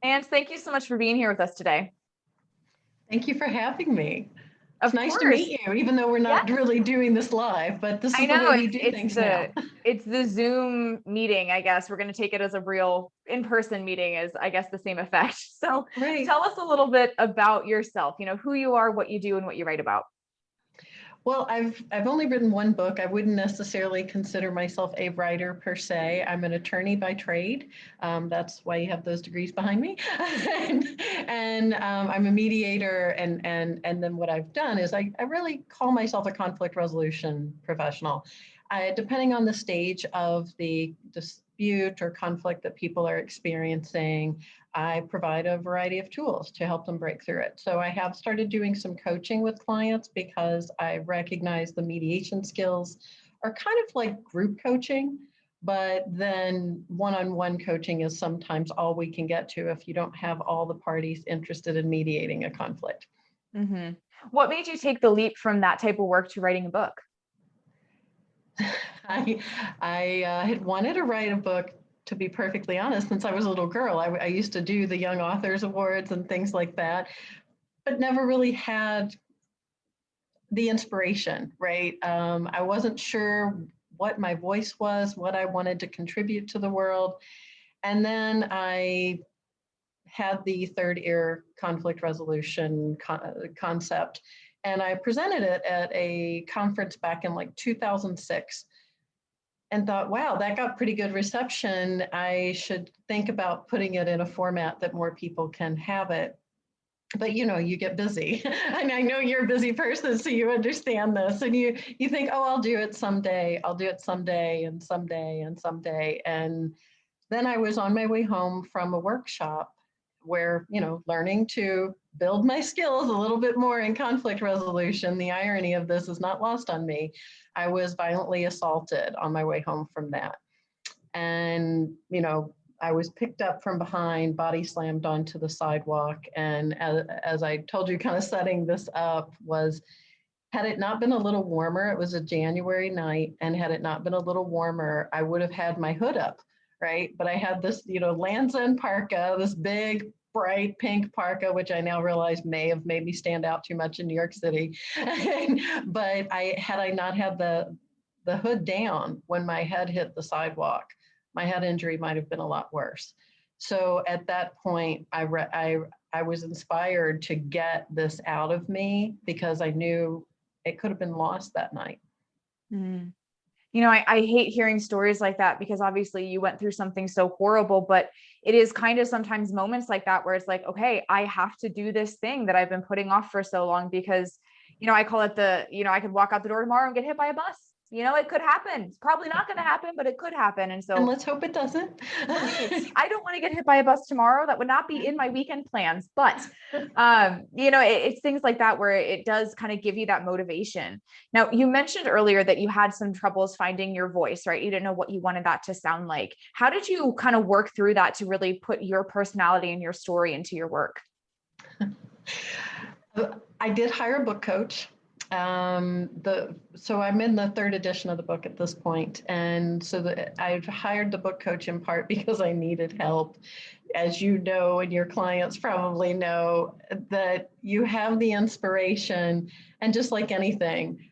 Nance, thank you so much for being here with us today. Thank you for having me. It's Of nice to course. meet you, even though we're Yeah, not really doing this live, but this I is the way know we do things now. it's the Zoom meeting, I guess. We're going to take it as a real in-person meeting is, I guess, the same effect. So Right. tell us a little bit about yourself, who you are, what you do, and what you write about. Well, I've only written one book. I wouldn't necessarily consider myself a writer per se. I'm an attorney by trade. That's why you have those degrees behind me. and I'm a mediator. And then what I've done is I really call myself a conflict resolution professional. Depending on the stage of the dispute or conflict that people are experiencing, I provide a variety of tools to help them break through it. So I have started doing some coaching with clients because I recognize the mediation skills are kind of like group coaching, but then one-on-one coaching is sometimes all we can get to if you don't have all the parties interested in mediating a conflict. Mm-hmm. What made you take the leap from that type of work to writing a book? I had wanted to write a book, to be perfectly honest, since I was a little girl. I used to do the Young Authors Awards and things like that, but never really had the inspiration, right? I wasn't sure what my voice was, what I wanted to contribute to the world. And then I had the third ear conflict resolution concept, and I presented it at a conference back in like 2006 and thought, wow, that got pretty good reception. I should think about putting it in a format that more people can have it. But you get busy. And I know you're a busy person, so you understand this. And you think, oh, I'll do it someday. I'll do it someday and someday and someday. And then I was on my way home from a workshop where, learning to build my skills a little bit more in conflict resolution. The irony of this is not lost on me. I was violently assaulted on my way home from that. And, I was picked up from behind, body slammed onto the sidewalk. And as I told you, kind of setting this up was, had it not been a little warmer, it was a January night, and had it not been a little warmer, I would have had my hood up, right? But I had this, Land's End parka, this big, bright pink parka, which I now realize may have made me stand out too much in New York City. But had I not had the hood down when my head hit the sidewalk, my head injury might have been a lot worse. So at that point, I was inspired to get this out of me because I knew it could have been lost that night. Mm. I hate hearing stories like that because obviously you went through something so horrible, but it is kind of sometimes moments like that where it's like, okay, I have to do this thing that I've been putting off for so long because, I call it I could walk out the door tomorrow and get hit by a bus. It could happen. It's probably not going to happen, but it could happen. And so, And let's hope it doesn't. right. I don't want to get hit by a bus tomorrow. That would not be in my weekend plans, but it's things like that where it does kind of give you that motivation. Now, you mentioned earlier that you had some troubles finding your voice, right? You didn't know what you wanted that to sound like. How did you kind of work through that to really put your personality and your story into your work? I did hire a book coach. So I'm in the third edition of the book at this point, and so I've hired the book coach in part because I needed help. As you know, and your clients probably know, that you have the inspiration, and just like anything,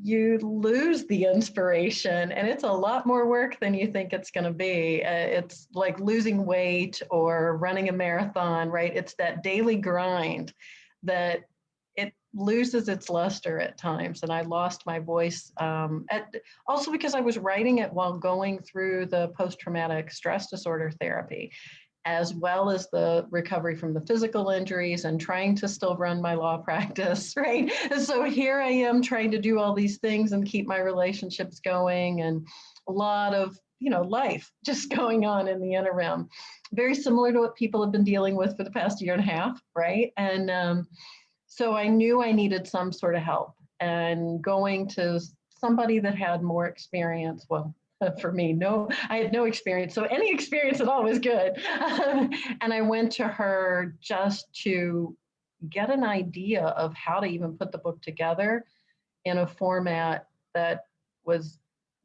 you lose the inspiration, and it's a lot more work than you think it's going to be. It's like losing weight or running a marathon, right? It's that daily grind that it loses its luster at times. And I lost my voice also because I was writing it while going through the post-traumatic stress disorder therapy, as well as the recovery from the physical injuries and trying to still run my law practice, right? So here I am trying to do all these things and keep my relationships going, and a lot of, life just going on in the interim. Very similar to what people have been dealing with for the past year and a half, right? And so I knew I needed some sort of help, and going to somebody that had more experience, well, for me, I had no experience. So any experience at all was good. And I went to her just to get an idea of how to even put the book together in a format that was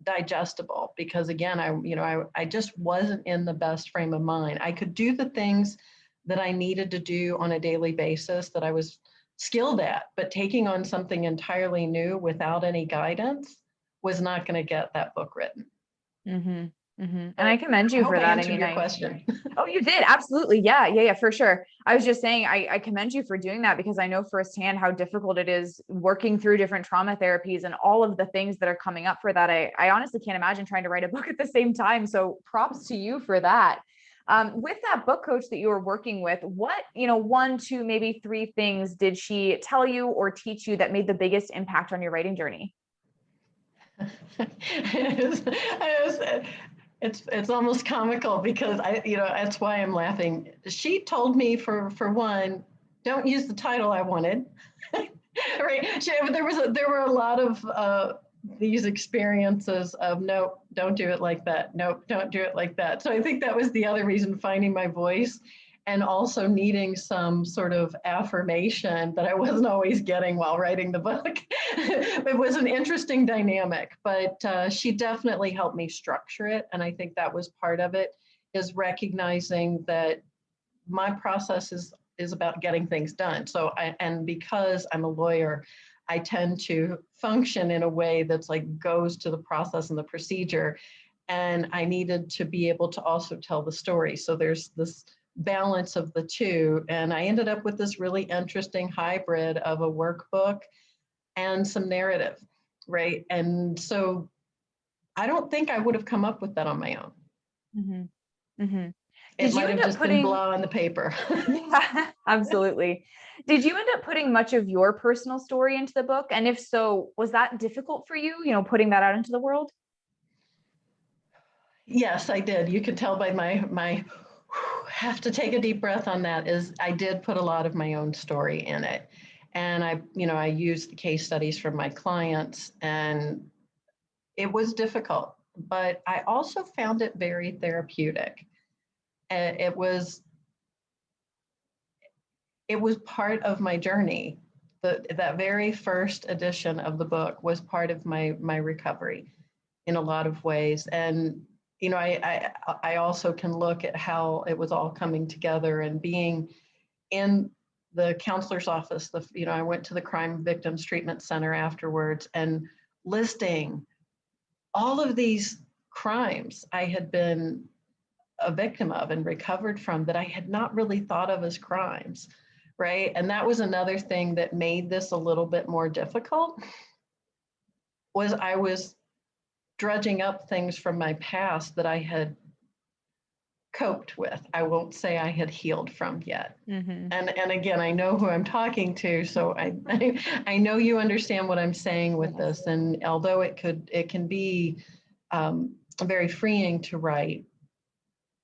digestible, because again, I just wasn't in the best frame of mind. I could do the things that I needed to do on a daily basis that I was skilled at, but taking on something entirely new without any guidance was not going to get that book written. Mm-hmm. Mm-hmm. And I But commend I you hope for I that. I answered mean, your question. oh, you did. Absolutely. Yeah. Yeah. Yeah, for sure. I was just saying, I commend you for doing that because I know firsthand how difficult it is working through different trauma therapies and all of the things that are coming up for that. I honestly can't imagine trying to write a book at the same time. So props to you for that. With that book coach that you were working with, what, one, two, maybe three things did she tell you or teach you that made the biggest impact on your writing journey? It's almost comical because that's why I'm laughing. She told me for one, don't use the title I wanted. Right? There were a lot of these experiences of nope, don't do it like that. Nope, don't do it like that. So I think that was the other reason, finding my voice and also needing some sort of affirmation that I wasn't always getting while writing the book. It was an interesting dynamic, but she definitely helped me structure it. And I think that was part of it, is recognizing that my process is about getting things done. And because I'm a lawyer, I tend to function in a way that's like goes to the process and the procedure. And I needed to be able to also tell the story. So there's this balance of the two. And I ended up with this really interesting hybrid of a workbook and some narrative, right? And so I don't think I would have come up with that on my own. Mm-hmm. Mm-hmm. It Did you might end have up just been putting, blah on the paper. yeah, absolutely. Did you end up putting much of your personal story into the book? And if so, was that difficult for you, putting that out into the world? Yes, I did. You could tell by my have to take a deep breath on that, is I did put a lot of my own story in it. And I used the case studies from my clients, and it was difficult, but I also found it very therapeutic. It was part of my journey. That very first edition of the book was part of my recovery in a lot of ways. And I also can look at how it was all coming together, and being in the counselor's office. I went to the Crime Victims Treatment Center afterwards, and listing all of these crimes I had been a victim of and recovered from that I had not really thought of as crimes, right? And that was another thing that made this a little bit more difficult, was I was dredging up things from my past that I had coped with. I won't say I had healed from yet. Mm-hmm. And again, I know who I'm talking to, so I know you understand what I'm saying with Yes. this. And although it can be very freeing to write,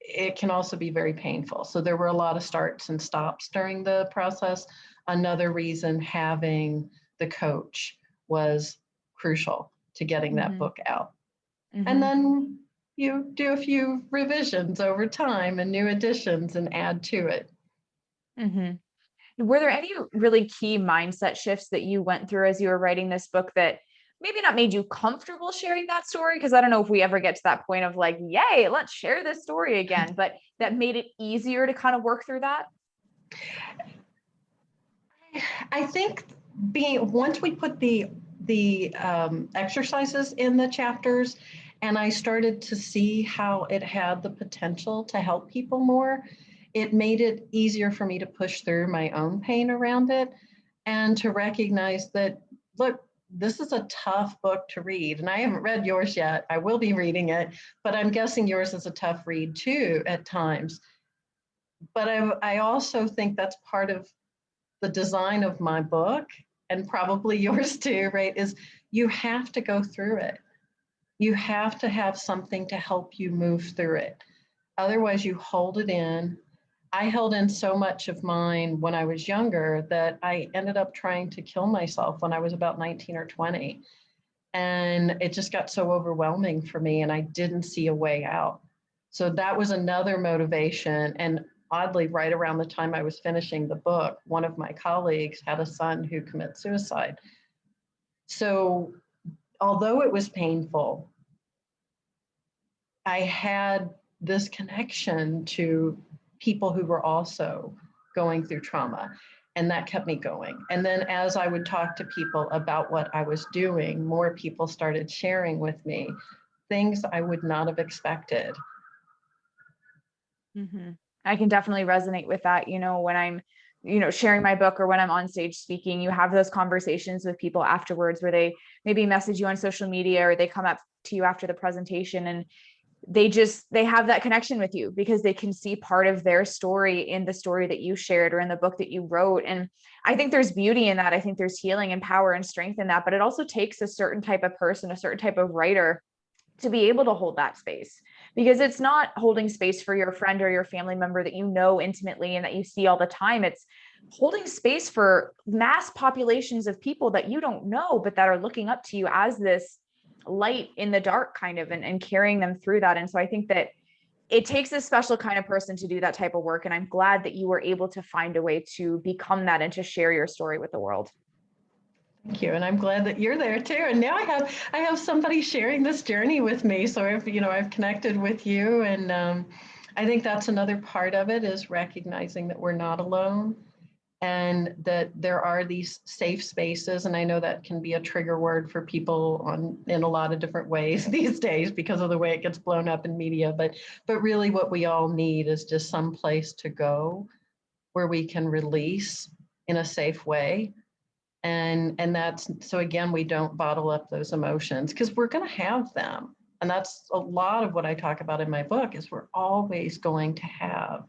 it can also be very painful. So there were a lot of starts and stops during the process. Another reason having the coach was crucial to getting that Mm-hmm. book out. And Mm-hmm. then you do a few revisions over time and new additions and add to it. Mm-hmm. Were there any really key mindset shifts that you went through as you were writing this book that maybe not made you comfortable sharing that story? Because I don't know if we ever get to that point of like, yay, let's share this story again, but that made it easier to kind of work through that. I think once we put the exercises in the chapters, and I started to see how it had the potential to help people more, it made it easier for me to push through my own pain around it, and to recognize that, look, this is a tough book to read. And I haven't read yours yet. I will be reading it, but I'm guessing yours is a tough read too at times. But I also think that's part of the design of my book, and probably yours too, right? Is you have to go through it. You have to have something to help you move through it. Otherwise, you hold it in. I held in so much of mine when I was younger that I ended up trying to kill myself when I was about 19 or 20. And it just got so overwhelming for me, and I didn't see a way out. So that was another motivation. And oddly, right around the time I was finishing the book, one of my colleagues had a son who committed suicide. So although it was painful, I had this connection to people who were also going through trauma. And that kept me going. And then as I would talk to people about what I was doing, more people started sharing with me things I would not have expected. Mhm. I can definitely resonate with that. When I'm, sharing my book or when I'm on stage speaking, you have those conversations with people afterwards where they maybe message you on social media or they come up to you after the presentation and they have that connection with you because they can see part of their story in the story that you shared or in the book that you wrote. And I think there's beauty in that. I think there's healing and power and strength in that, but it also takes a certain type of person, a certain type of writer to be able to hold that space, because it's not holding space for your friend or your family member that you know intimately and that you see all the time. It's holding space for mass populations of people that you don't know, but that are looking up to you as this light in the dark kind of, and carrying them through that. And so I think that it takes a special kind of person to do that type of work. And I'm glad that you were able to find a way to become that and to share your story with the world. Thank you, and I'm glad that you're there too. And now I have somebody sharing this journey with me. So I've connected with you, and I think that's another part of it is recognizing that we're not alone, and that there are these safe spaces. And I know that can be a trigger word for people in a lot of different ways these days because of the way it gets blown up in media. But really, what we all need is just some place to go where we can release in a safe way. And that's so again, we don't bottle up those emotions because we're going to have them. And that's a lot of what I talk about in my book is we're always going to have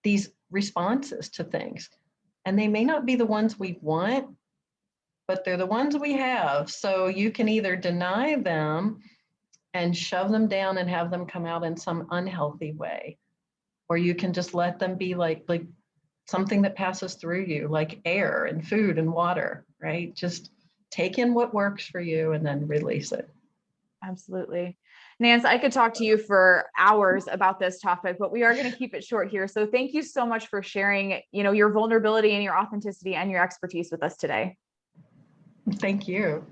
these responses to things. And they may not be the ones we want, but they're the ones we have. So you can either deny them and shove them down and have them come out in some unhealthy way, or you can just let them be like something that passes through you, like air and food and water, right? Just take in what works for you and then release it. Absolutely. Nance, I could talk to you for hours about this topic, but we are going to keep it short here. So thank you so much for sharing, your vulnerability and your authenticity and your expertise with us today. Thank you.